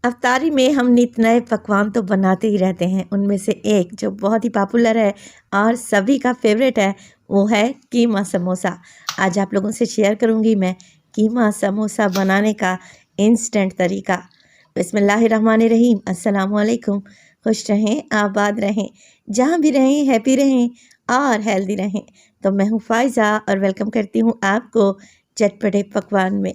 अफ्तारी में हम नित नए पकवान तो बनाते ही रहते हैं। उनमें से एक जो बहुत ही पॉपुलर है और सभी का फेवरेट है वो है कीमा समोसा। आज आप लोगों से शेयर करूंगी मैं कीमा समोसा बनाने का इंस्टेंट तरीका। बिस्मिल्लाहिर्रहमानिर्रहीम। अस्सलाम वालेकुम। खुश रहें, आबाद रहें, जहाँ भी रहें हैप्पी रहें और हेल्दी रहें। तो मैं हूँ फ़ाइज़ा और वेलकम करती हूँ आपको चटपटे पकवान में।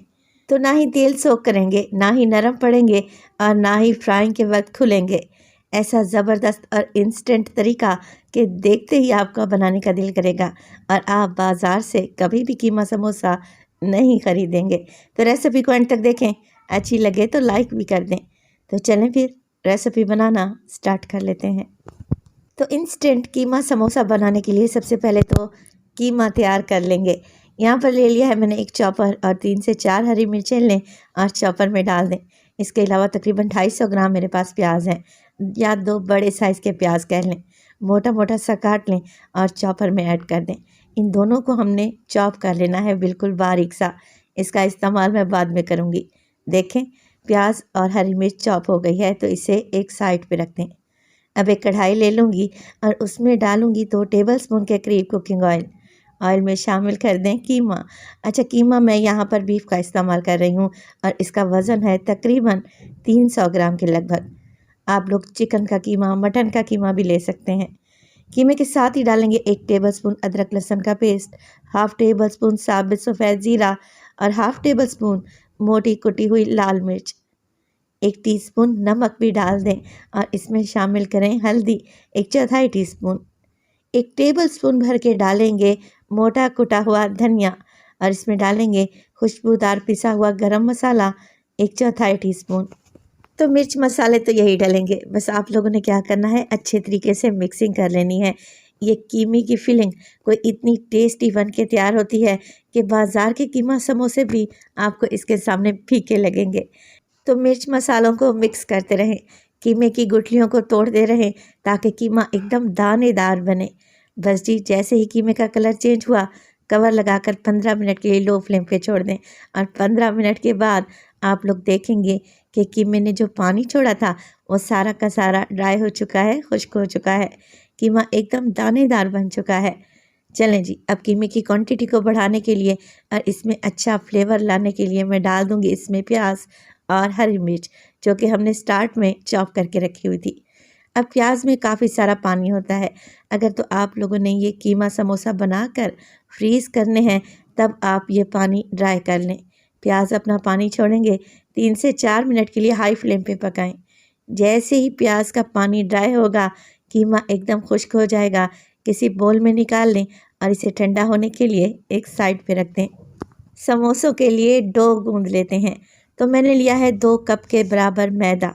तो ना ही तेल सोख करेंगे, ना ही नरम पड़ेंगे और ना ही फ्राइंग के वक्त खुलेंगे। ऐसा ज़बरदस्त और इंस्टेंट तरीका कि देखते ही आपका बनाने का दिल करेगा और आप बाज़ार से कभी भी कीमा समोसा नहीं ख़रीदेंगे। तो रेसिपी को एंड तक देखें, अच्छी लगे तो लाइक भी कर दें। तो चलें फिर रेसिपी बनाना स्टार्ट कर लेते हैं। तो इंस्टेंट कीमा समोसा बनाने के लिए सबसे पहले तो कीमा तैयार कर लेंगे। यहाँ पर ले लिया है मैंने एक चॉपर और 3 से 4 हरी मिर्चें लें और चॉपर में डाल दें। इसके अलावा तकरीबन 250 ग्राम मेरे पास प्याज हैं, या 2 बड़े साइज़ के प्याज कह लें। मोटा मोटा सा काट लें और चॉपर में ऐड कर दें। इन दोनों को हमने चॉप कर लेना है बिल्कुल बारीक सा। इसका इस्तेमाल मैं बाद में करूँगी। देखें प्याज और हरी मिर्च चॉप हो गई है, तो इसे एक साइड पर रख दें। अब एक कढ़ाई ले लूँगी और उसमें डालूँगी 2 टेबलस्पून के करीब कुकिंग ऑयल। ऑयल में शामिल कर दें कीमा। अच्छा, कीमा मैं यहाँ पर बीफ का इस्तेमाल कर रही हूँ और इसका वज़न है तकरीबन 300 ग्राम के लगभग। आप लोग चिकन का कीमा, मटन का कीमा भी ले सकते हैं। कीमे के साथ ही डालेंगे 1 टेबलस्पून अदरक लहसुन का पेस्ट, हाफ़ टेबलस्पून साबित सफ़ेद ज़ीरा और हाफ़ टेबलस्पून मोटी कुटी हुई लाल मिर्च। 1 टीस्पून नमक भी डाल दें और इसमें शामिल करें हल्दी 1/4 टीस्पून। 1 टेबलस्पून भर के डालेंगे मोटा कुटा हुआ धनिया और इसमें डालेंगे खुशबूदार पिसा हुआ गरम मसाला 1/4 टीस्पून। तो मिर्च मसाले तो यही डालेंगे। बस आप लोगों ने क्या करना है, अच्छे तरीके से मिक्सिंग कर लेनी है। ये कीमे की फिलिंग कोई इतनी टेस्टी बन के तैयार होती है कि बाज़ार के कीमा समोसे भी आपको इसके सामने फीके लगेंगे। तो मिर्च मसालों को मिक्स करते रहें, कीमे की गुठलियों को तोड़ते रहें ताकि कीमा एकदम दानेदार बने। बस जी, जैसे ही कीमे का कलर चेंज हुआ, कवर लगाकर 15 मिनट के लिए लो फ्लेम पे छोड़ दें और 15 मिनट के बाद आप लोग देखेंगे कि कीमे ने जो पानी छोड़ा था वो सारा का सारा ड्राई हो चुका है, खुश्क हो चुका है। कीमा एकदम दानेदार बन चुका है। चलें जी, अब कीमे की क्वांटिटी को बढ़ाने के लिए और इसमें अच्छा फ्लेवर लाने के लिए मैं डाल दूँगी इसमें प्याज और हरी मिर्च, जो कि हमने स्टार्ट में चॉप करके रखी हुई थी। अब प्याज में काफ़ी सारा पानी होता है। अगर तो आप लोगों ने ये कीमा समोसा बनाकर फ्रीज़ करने हैं, तब आप ये पानी ड्राई कर लें। प्याज अपना पानी छोड़ेंगे, 3 से 4 मिनट के लिए हाई फ्लेम पे पकाएं। जैसे ही प्याज का पानी ड्राई होगा, कीमा एकदम खुश्क हो जाएगा। किसी बोल में निकाल लें और इसे ठंडा होने के लिए एक साइड पे रख दें। समोसों के लिए डो गूंद लेते हैं। तो मैंने लिया है 2 कप के बराबर मैदा।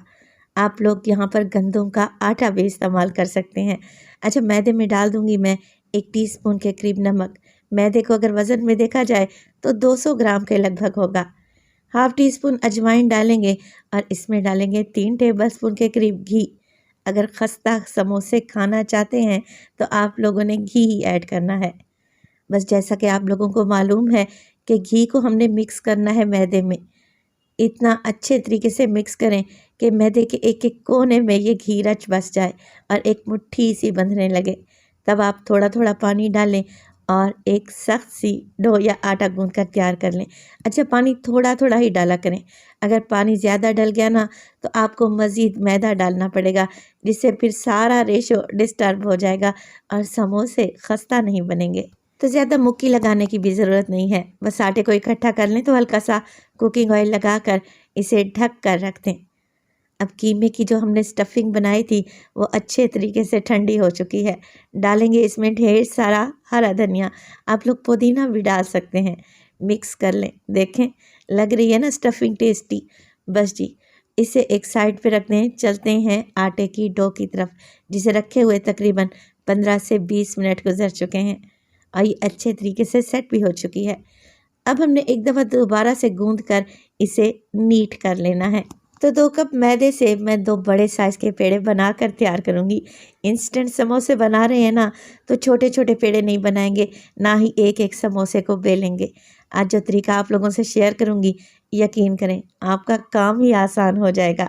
आप लोग यहाँ पर गंदम का आटा भी इस्तेमाल कर सकते हैं। अच्छा, मैदे में डाल दूँगी मैं 1 टीस्पून के करीब नमक। मैदे को अगर वज़न में देखा जाए तो 200 ग्राम के लगभग होगा। हाफ़ टीस्पून अजवाइन डालेंगे और इसमें डालेंगे 3 टेबलस्पून के करीब घी। अगर खस्ता समोसे खाना चाहते हैं तो आप लोगों ने घी ही ऐड करना है। बस जैसा कि आप लोगों को मालूम है कि घी को हमने मिक्स करना है मैदे में। इतना अच्छे तरीके से मिक्स करें कि मैदे के एक-एक कोने में ये घी रच बस जाए और एक मुट्ठी सी बंधने लगे। तब आप थोड़ा-थोड़ा पानी डालें और एक सख्त सी डो या आटा गूँथ कर तैयार कर लें। अच्छा, पानी थोड़ा-थोड़ा ही डाला करें। अगर पानी ज़्यादा डल गया ना, तो आपको मज़ीद मैदा डालना पड़ेगा, जिससे फिर सारा रेशो डिस्टर्ब हो जाएगा और समोसे खस्ता नहीं बनेंगे। तो ज़्यादा मुक्की लगाने की भी ज़रूरत नहीं है। बस आटे को इकट्ठा कर लें तो हल्का सा कुकिंग ऑयल लगाकर इसे ढक कर रख दें। अब कीमे की जो हमने स्टफिंग बनाई थी वो अच्छे तरीके से ठंडी हो चुकी है। डालेंगे इसमें ढेर सारा हरा धनिया, आप लोग पुदीना भी डाल सकते हैं। मिक्स कर लें। देखें, लग रही है ना स्टफिंग टेस्टी। बस जी, इसे एक साइड पे रख दें। चलते हैं आटे की डो की तरफ, जिसे रखे हुए तकरीबन 15 से 20 मिनट गुजर चुके हैं और ये अच्छे तरीके से सेट भी हो चुकी है। अब हमने एक दफ़ा दोबारा से गूंद कर इसे नीट कर लेना है। तो 2 कप मैदे से मैं 2 बड़े साइज़ के पेड़े बनाकर तैयार करूँगी। इंस्टेंट समोसे बना रहे हैं ना, तो छोटे छोटे पेड़े नहीं बनाएंगे, ना ही एक एक समोसे को बेलेंगे। आज जो तरीका आप लोगों से शेयर करूँगी, यकीन करें आपका काम ही आसान हो जाएगा।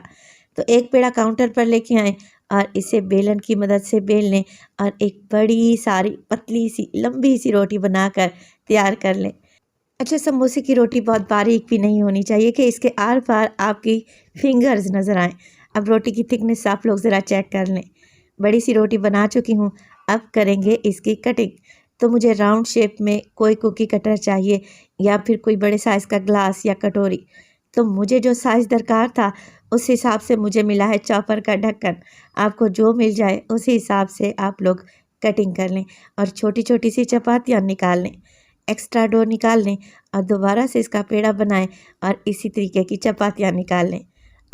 तो एक पेड़ा काउंटर पर लेके आएँ और इसे बेलन की मदद से बेल लें और एक बड़ी सारी पतली सी लंबी सी रोटी बनाकर तैयार कर लें। अच्छा, समोसे की रोटी बहुत बारीक भी नहीं होनी चाहिए कि इसके आर पार आपकी फिंगर्स नज़र आएँ। अब रोटी की थिकनेस आप लोग ज़रा चेक कर लें। बड़ी सी रोटी बना चुकी हूँ, अब करेंगे इसकी कटिंग। तो मुझे राउंड शेप में कोई कुकी कटर चाहिए या फिर कोई बड़े साइज़ का ग्लास या कटोरी। तो मुझे जो साइज़ दरकार था उस हिसाब से मुझे मिला है चॉपर का ढक्कन। आपको जो मिल जाए उसी हिसाब से आप लोग कटिंग कर लें और छोटी छोटी सी चपातियाँ निकाल लें। एक्स्ट्रा डो निकाल लें और दोबारा से इसका पेड़ा बनाएं और इसी तरीके की चपातियाँ निकाल लें।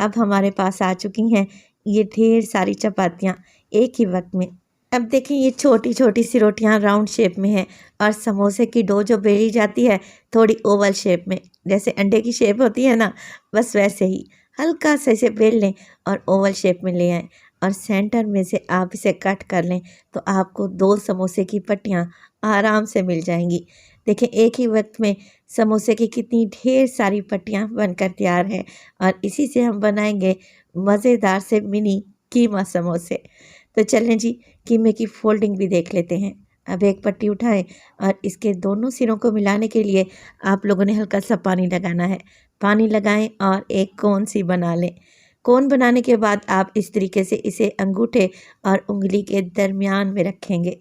अब हमारे पास आ चुकी हैं ये ढेर सारी चपातियाँ एक ही वक्त में। अब देखें ये छोटी छोटी सी रोटियाँ राउंड शेप में हैं और समोसे की डो जो बेली जाती है थोड़ी ओवल शेप में, जैसे अंडे की शेप होती है ना, बस वैसे ही हल्का सा इसे बेल लें और ओवल शेप में ले आएँ और सेंटर में से आप इसे कट कर लें तो आपको 2 समोसे की पट्टियाँ आराम से मिल जाएंगी। देखें एक ही वक्त में समोसे की कितनी ढेर सारी पट्टियाँ बनकर तैयार हैं और इसी से हम बनाएंगे मज़ेदार से मिनी कीमा समोसे। तो चलें जी, कीमे की फोल्डिंग भी देख लेते हैं। अब एक पट्टी उठाएं और इसके दोनों सिरों को मिलाने के लिए आप लोगों ने हल्का सा पानी लगाना है। पानी लगाएं और एक कोन सी बना लें। कोन बनाने के बाद आप इस तरीके से इसे अंगूठे और उंगली के दरमियान में रखेंगे।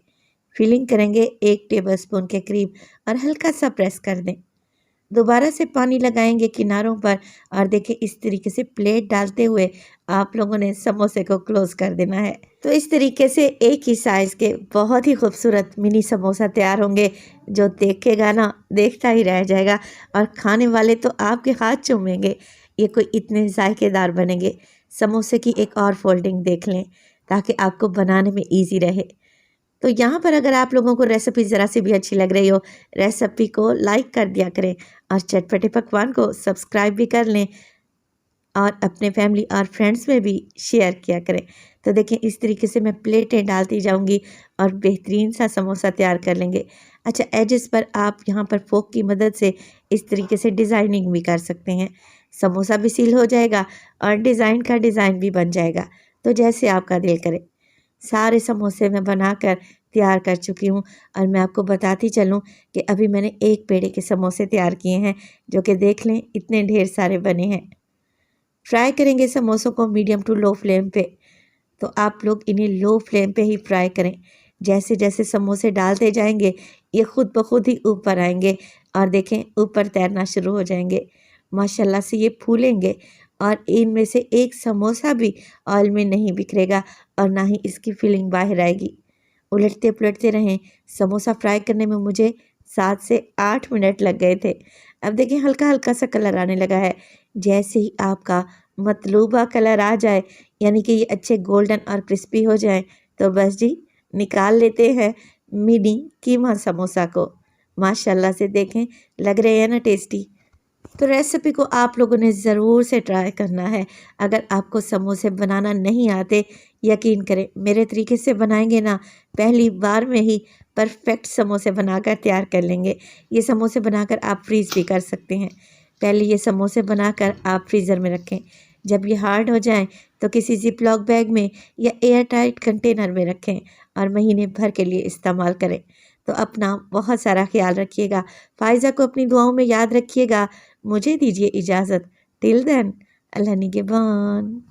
फिलिंग करेंगे 1 टेबलस्पून के करीब और हल्का सा प्रेस कर दें। दोबारा से पानी लगाएंगे किनारों पर और देखिए इस तरीके से प्लेट डालते हुए आप लोगों ने समोसे को क्लोज कर देना है। तो इस तरीके से एक ही साइज़ के बहुत ही खूबसूरत मिनी समोसा तैयार होंगे, जो देखेगा ना देखता ही रह जाएगा और खाने वाले तो आपके हाथ चूमेंगे। ये कोई इतने जायकेदार बनेंगे। समोसे की एक और फोल्डिंग देख लें ताकि आपको बनाने में ईजी रहे। तो यहाँ पर अगर आप लोगों को रेसिपी ज़रा सी भी अच्छी लग रही हो, रेसिपी को लाइक कर दिया करें और चटपटे पकवान को सब्सक्राइब भी कर लें और अपने फैमिली और फ्रेंड्स में भी शेयर किया करें। तो देखें इस तरीके से मैं प्लेटें डालती जाऊंगी और बेहतरीन सा समोसा तैयार कर लेंगे। अच्छा, एजेस पर आप यहाँ पर फोक की मदद से इस तरीके से डिज़ाइनिंग भी कर सकते हैं। समोसा भी सील हो जाएगा और डिज़ाइन का डिज़ाइन भी बन जाएगा। तो जैसे आपका दिल करे। सारे समोसे मैं बनाकर तैयार कर चुकी हूँ और मैं आपको बताती चलूँ कि अभी मैंने एक पेड़े के समोसे तैयार किए हैं, जो कि देख लें इतने ढेर सारे बने हैं। फ्राई करेंगे समोसों को मीडियम टू लो फ्लेम पे। तो आप लोग इन्हें लो फ्लेम पे ही फ्राई करें। जैसे जैसे समोसे डालते जाएंगे ये खुद ब खुद ही ऊपर आएंगे और देखें ऊपर तैरना शुरू हो जाएंगे। माशाल्लाह से ये फूलेंगे और इनमें से एक समोसा भी ऑयल में नहीं बिखरेगा और ना ही इसकी फीलिंग बाहर आएगी। उलटते पुलटते रहें। समोसा फ्राई करने में मुझे 7 से 8 मिनट लग गए थे। अब देखिए हल्का हल्का सा कलर आने लगा है। जैसे ही आपका मतलूबा कलर आ जाए, यानी कि ये अच्छे गोल्डन और क्रिस्पी हो जाए, तो बस जी निकाल लेते हैं मिनी कीमा समोसा को। माशाल्लाह से देखें लग रहे हैं ना टेस्टी। तो रेसिपी को आप लोगों ने ज़रूर से ट्राई करना है। अगर आपको समोसे बनाना नहीं आते, यकीन करें मेरे तरीके से बनाएंगे ना, पहली बार में ही परफेक्ट समोसे बनाकर तैयार कर लेंगे। ये समोसे बनाकर आप फ्रीज़ भी कर सकते हैं। पहले ये समोसे बनाकर आप फ्रीज़र में रखें। जब ये हार्ड हो जाएं तो किसी ज़िप-लॉक बैग में या एयर टाइट कंटेनर में रखें और महीने भर के लिए इस्तेमाल करें। तो अपना बहुत सारा ख्याल रखिएगा। फ़ाइज़ा को अपनी दुआओं में याद रखिएगा। मुझे दीजिए इजाज़त। टिल देन, अल्लाह निगहबान।